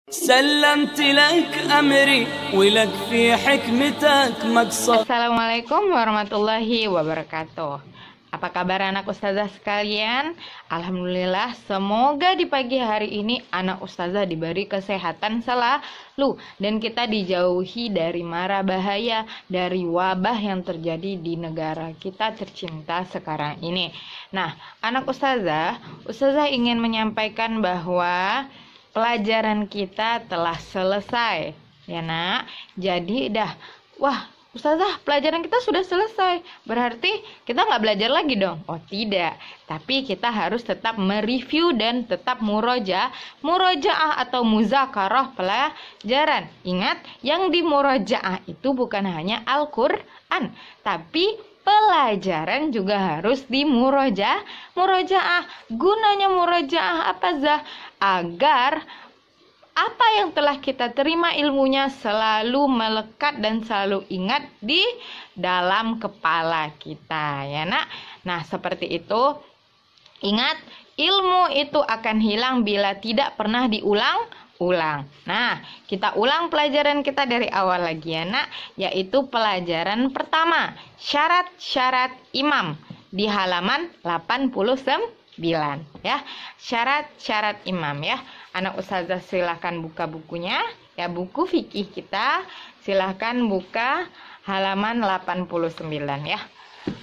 سلمت لك أمري ولك في حكمتك مقصد. Assalamualaikum warahmatullahi wabarakatuh. Apa kabar anak ustazah sekalian? Alhamdulillah, semoga di pagi hari ini anak ustazah diberi kesehatan selalu dan kita dijauhi dari mara bahaya, dari wabah yang terjadi di negara kita tercinta sekarang ini. Nah, anak ustazah ingin menyampaikan bahwa pelajaran kita telah selesai, ya nak. Jadi ustazah, pelajaran kita sudah selesai. Berarti kita nggak belajar lagi dong? Oh tidak, tapi kita harus tetap mereview dan tetap murojaah atau muzakarah pelajaran. Ingat, yang di murojaah itu bukan hanya Al-Quran, tapi pelajaran juga harus murojaah. Gunanya murojaah apa, Zah? Agar apa yang telah kita terima ilmunya selalu melekat dan selalu ingat di dalam kepala kita, ya nak. Nah, seperti itu. Ingat, ilmu itu akan hilang bila tidak pernah diulang. Nah, kita ulang pelajaran kita dari awal lagi, ya nak, yaitu pelajaran pertama, syarat-syarat imam di halaman 89 ya. Syarat-syarat imam ya. Anak ustazah silahkan buka bukunya ya, buku fikih kita silahkan buka halaman 89 ya.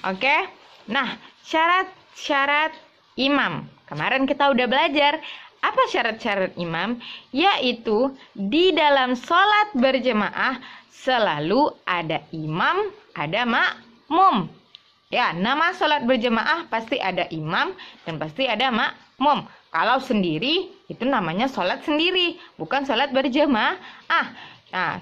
Oke. Nah, syarat-syarat imam. Kemarin kita udah belajar apa syarat-syarat imam, yaitu di dalam sholat berjemaah selalu ada imam, ada makmum. Ya, nama sholat berjemaah pasti ada imam dan pasti ada makmum. Kalau sendiri itu namanya sholat sendiri, bukan sholat berjemaah. Nah,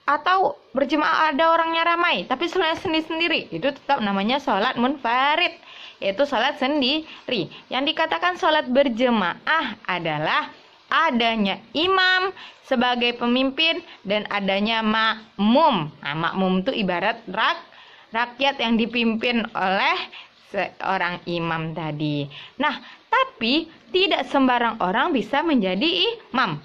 atau berjemaah ada orangnya ramai, tapi sholat sendiri-sendiri, itu tetap namanya sholat munfarid, yaitu sholat sendiri. Yang dikatakan sholat berjemaah adalah adanya imam sebagai pemimpin dan adanya makmum. Nah, makmum itu ibarat rakyat yang dipimpin oleh seorang imam tadi. Nah, tapi tidak sembarang orang bisa menjadi imam.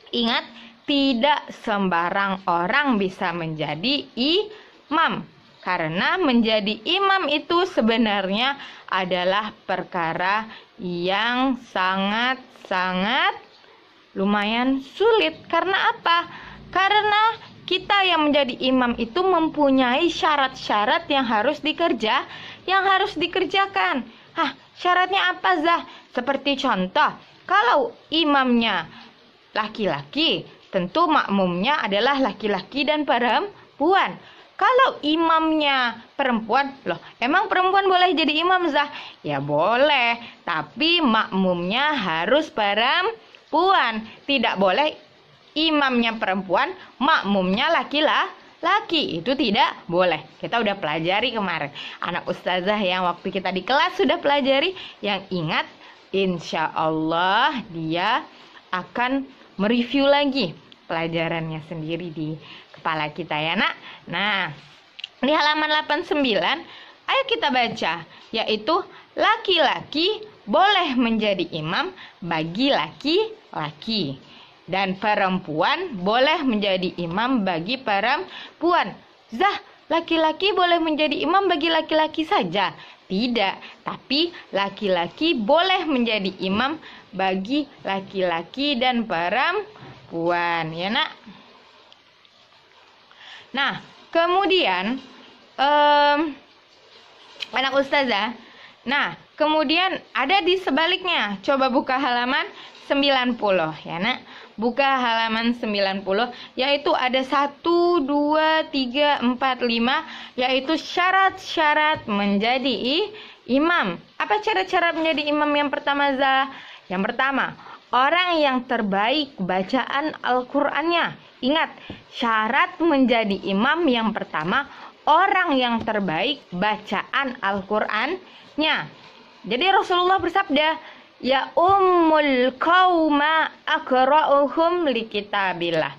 Ingat, tidak sembarang orang bisa menjadi imam. Karena menjadi imam itu sebenarnya adalah perkara yang sangat lumayan sulit. Karena apa? Karena kita yang menjadi imam itu mempunyai syarat-syarat yang harus dikerjakan. Syaratnya apa, Zah? Seperti contoh, kalau imamnya laki-laki, tentu makmumnya adalah laki-laki dan perempuan. Kalau imamnya perempuan, emang perempuan boleh jadi imam, Zah? Ya boleh, tapi makmumnya harus perempuan. Tidak boleh imamnya perempuan, makmumnya laki-laki. Itu tidak boleh. Kita udah pelajari kemarin. Anak ustazah yang waktu kita di kelas sudah pelajari. Yang ingat, insya Allah dia akan mereview lagi pelajarannya sendiri di kepala kita, ya nak. Nah, di halaman 89 ayo kita baca, yaitu laki-laki boleh menjadi imam bagi laki-laki dan perempuan boleh menjadi imam bagi perempuan. Zah, laki-laki boleh menjadi imam bagi laki-laki saja? Tidak, tapi laki-laki boleh menjadi imam bagi laki-laki dan perempuan, ya nak. Nah, kemudian anak ustazah, nah kemudian ada di sebaliknya. Coba buka halaman 90 ya nak. Buka halaman 90, yaitu ada 1, 2, 3, 4, 5, yaitu syarat-syarat menjadi imam. Apa syarat-syarat menjadi imam yang pertama, Zah? Yang pertama, orang yang terbaik bacaan Al-Qur'annya. Ingat, syarat menjadi imam yang pertama, orang yang terbaik bacaan Al-Qur'annya. Jadi Rasulullah bersabda, ya ummul qauma aqra'uhum likitabillah.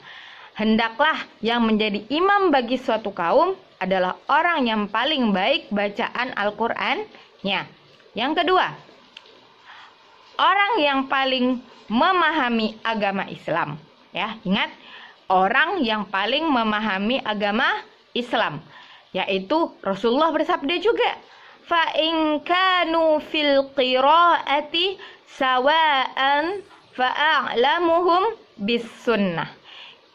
Hendaklah yang menjadi imam bagi suatu kaum adalah orang yang paling baik bacaan Al-Qur'annya. Yang kedua, orang yang paling memahami agama Islam. Ya, ingat, orang yang paling memahami agama Islam, yaitu Rasulullah bersabda juga, fa in kanu fil qiraati sawa'an fa'a'lamuhum bis sunnah.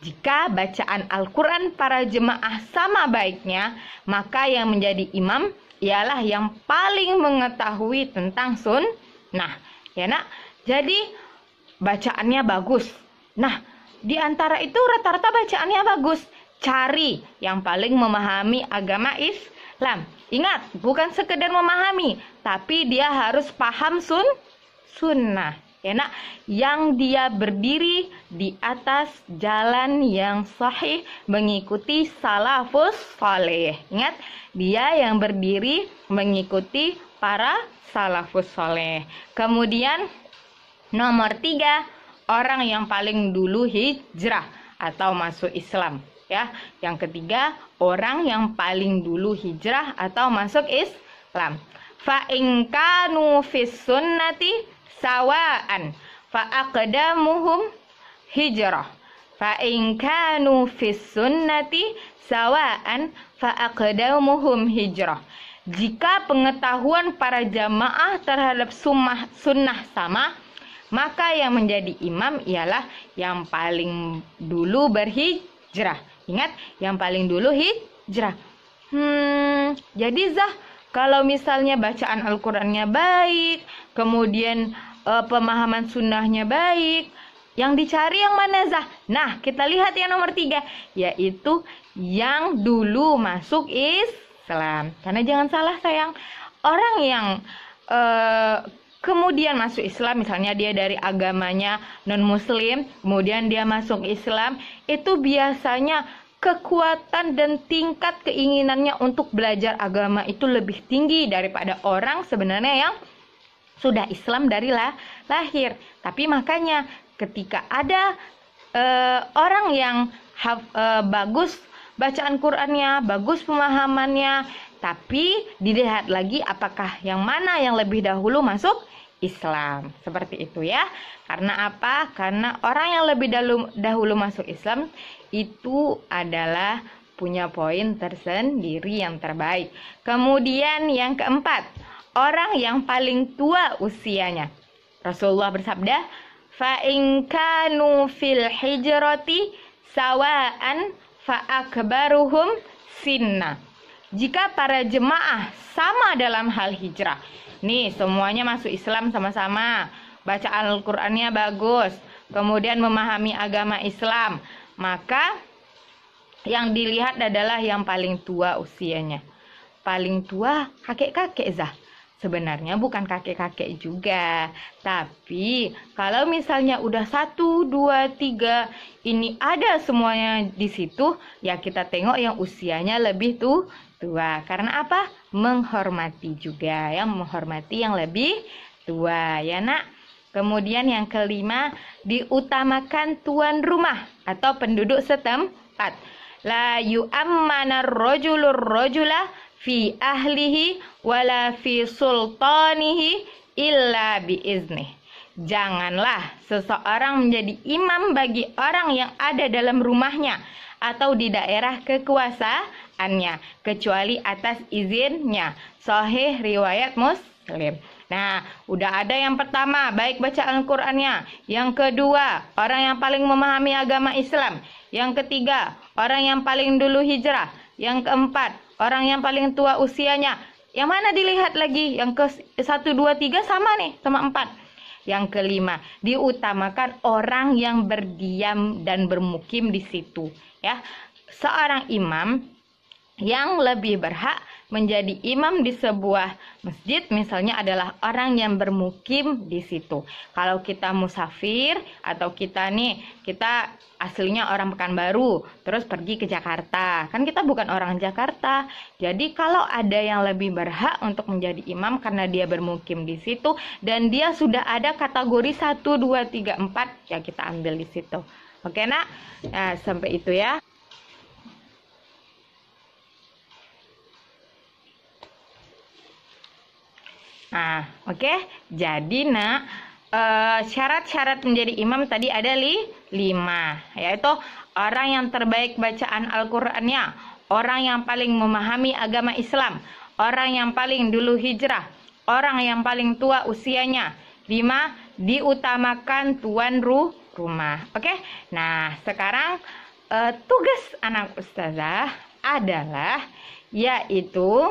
Jika bacaan Al-Quran para jemaah sama baiknya, maka yang menjadi imam ialah yang paling mengetahui tentang sunnah. Ya nak, jadi bacaannya bagus. Nah, di antara itu rata-rata bacaannya bagus. Cari yang paling memahami agama Islam. Ingat, bukan sekedar memahami, tapi dia harus paham sunnah. Ya nak, yang dia berdiri di atas jalan yang sahih mengikuti salafus saleh. Ingat, dia yang berdiri mengikuti para salafus saleh. Kemudian nomor 3, orang yang paling dulu hijrah atau masuk Islam. Ya, yang ketiga, orang yang paling dulu hijrah atau masuk Islam. Fa in kanu fis sunnati sawa'an fa aqdamuhum hijrah. Fa in kanu fis sunnati sawa'an fa aqdamuhum hijrah. Jika pengetahuan para jamaah terhadap sunnah sama, maka yang menjadi imam ialah yang paling dulu berhijrah. Ingat, yang paling dulu hijrah. Jadi kalau misalnya bacaan Al-Qurannya baik, kemudian pemahaman sunnahnya baik, yang dicari yang mana Zah? Nah, kita lihat yang nomor 3, yaitu yang dulu masuk Islam. Karena jangan salah sayang, orang yang kemudian masuk Islam, misalnya dia dari agamanya non-muslim, kemudian dia masuk Islam, itu biasanya kekuatan dan tingkat keinginannya untuk belajar agama itu lebih tinggi daripada orang sebenarnya yang sudah Islam dari lahir. Tapi makanya ketika ada orang yang bagus bacaan Qur'annya, bagus pemahamannya, tapi dilihat lagi apakah yang mana yang lebih dahulu masuk Islam. Seperti itu ya. Karena apa? Karena orang yang lebih dahulu masuk Islam itu adalah punya poin tersendiri yang terbaik. Kemudian yang keempat, orang yang paling tua usianya. Rasulullah bersabda, fa in kanu fil hijrati sawa'an fa akbaruhum sinna. Jika para jemaah sama dalam hal hijrah, nih semuanya masuk Islam sama-sama, baca Al-Qur'annya bagus, kemudian memahami agama Islam, maka yang dilihat adalah yang paling tua usianya. Paling tua kakek-kakek Zah. Sebenarnya bukan kakek-kakek juga, tapi kalau misalnya udah 1, 2, 3 ini ada semuanya di situ, ya kita tengok yang usianya lebih tua. Karena apa? Menghormati juga, yang menghormati yang lebih tua, ya nak. Kemudian yang kelima, diutamakan tuan rumah atau penduduk setempat. La yu'ammana rajulur rajula fi ahlihi wala fi sultanihi illa biiznih. Janganlah seseorang menjadi imam bagi orang yang ada dalam rumahnya atau di daerah kekuasaannya kecuali atas izinnya. Sahih riwayat Muslim. Nah, udah ada yang pertama, baik baca Al-Qur'annya. Yang kedua, orang yang paling memahami agama Islam. Yang ketiga, orang yang paling dulu hijrah. Yang keempat, orang yang paling tua usianya. Yang mana dilihat lagi? Yang ke 1, 2, 3 sama nih, sama 4. Yang kelima, diutamakan orang yang berdiam dan bermukim di situ. Ya, seorang imam yang lebih berhak menjadi imam di sebuah masjid misalnya adalah orang yang bermukim di situ. Kalau kita musafir atau kita aslinya orang Pekanbaru terus pergi ke Jakarta, kan kita bukan orang Jakarta. Jadi kalau ada yang lebih berhak untuk menjadi imam karena dia bermukim di situ dan dia sudah ada kategori 1, 2, 3, 4, ya kita ambil di situ. Oke nak? Nah, sampai itu ya. Nah, oke. Jadi nak, syarat-syarat menjadi imam tadi ada 5, yaitu orang yang terbaik bacaan Al-Qur'annya, orang yang paling memahami agama Islam, orang yang paling dulu hijrah, orang yang paling tua usianya. 5, diutamakan tuan rumah. Oke? Nah, sekarang tugas anak ustazah adalah yaitu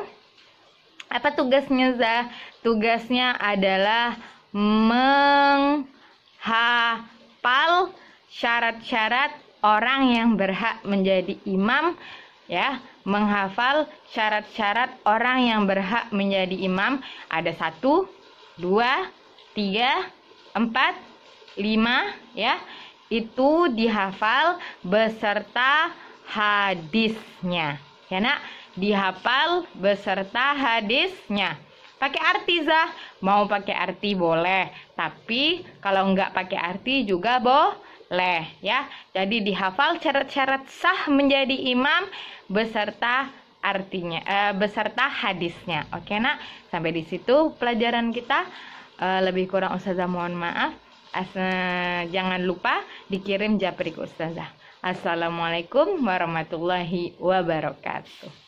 apa tugasnya, Zah? Tugasnya adalah menghafal syarat-syarat orang yang berhak menjadi imam, ya. Menghafal syarat-syarat orang yang berhak menjadi imam. Ada 1, 2, 3, 4, 5, ya. Itu dihafal beserta hadisnya. Ya, Nak, dihafal beserta hadisnya. Pakai arti, Zah. Mau pakai arti boleh, tapi kalau nggak pakai arti juga boleh, ya. Jadi dihafal syarat-syarat sah menjadi imam beserta artinya, beserta hadisnya. Oke, Nak. Sampai di situ pelajaran kita. Lebih kurang ustazah mohon maaf. Jangan lupa dikirim japri ke ustazah. Assalamualaikum warahmatullahi wabarakatuh.